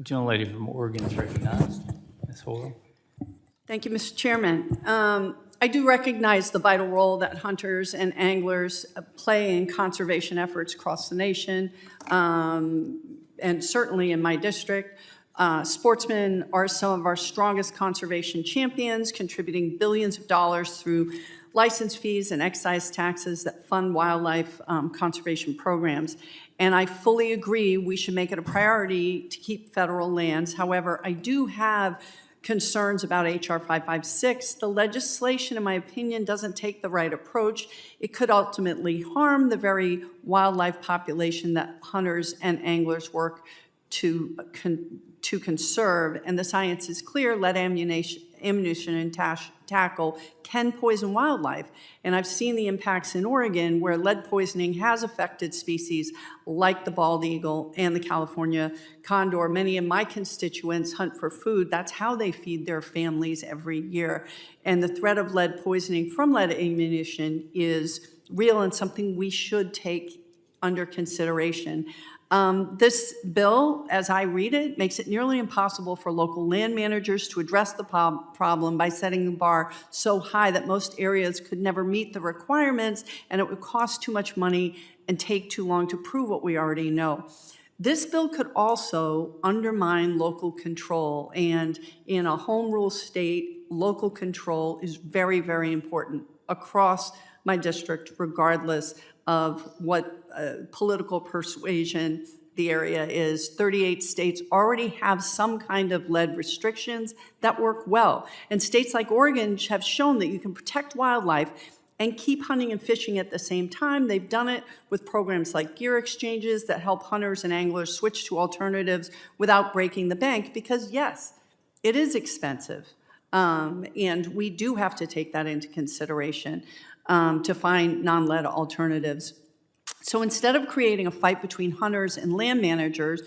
Gentlelady from Oregon is recognized. Ms. Hoyle. Thank you, Mr. Chairman. I do recognize the vital role that hunters and anglers play in conservation efforts across the nation, and certainly in my district. Sportsmen are some of our strongest conservation champions, contributing billions of dollars through license fees and excise taxes that fund wildlife conservation programs. And I fully agree we should make it a priority to keep federal lands. However, I do have concerns about H.R. 556. The legislation, in my opinion, doesn't take the right approach. It could ultimately harm the very wildlife population that hunters and anglers work to conserve. And the science is clear: lead ammunition and tackle can poison wildlife. And I've seen the impacts in Oregon where lead poisoning has affected species like the bald eagle and the California condor. Many of my constituents hunt for food. That's how they feed their families every year. And the threat of lead poisoning from lead ammunition is real and something we should take under consideration. This bill, as I read it, makes it nearly impossible for local land managers to address the problem by setting the bar so high that most areas could never meet the requirements, and it would cost too much money and take too long to prove what we already know. This bill could also undermine local control, and in a home rule state, local control is very, very important across my district, regardless of what political persuasion the area is. 38 states already have some kind of lead restrictions that work well. And states like Oregon have shown that you can protect wildlife and keep hunting and fishing at the same time. They've done it with programs like gear exchanges that help hunters and anglers switch to alternatives without breaking the bank, because yes, it is expensive. And we do have to take that into consideration to find non-lead alternatives. So instead of creating a fight between hunters and land managers,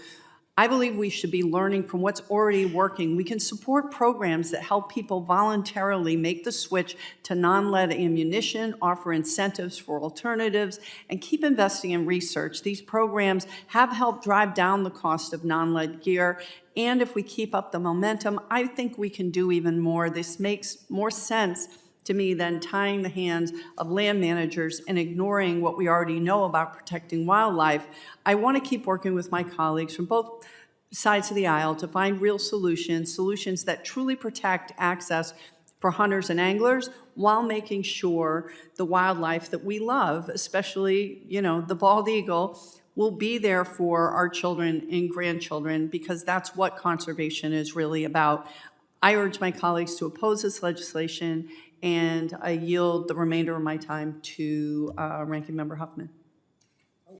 I believe we should be learning from what's already working. We can support programs that help people voluntarily make the switch to non-lead ammunition, offer incentives for alternatives, and keep investing in research. These programs have helped drive down the cost of non-lead gear, and if we keep up the momentum, I think we can do even more. This makes more sense to me than tying the hands of land managers and ignoring what we already know about protecting wildlife. I want to keep working with my colleagues from both sides of the aisle to find real solutions that truly protect access for hunters and anglers while making sure the wildlife that we love, especially, the bald eagle, will be there for our children and grandchildren, because that's what conservation is really about. I urge my colleagues to oppose this legislation, and I yield the remainder of my time to Ranking Member Huffman.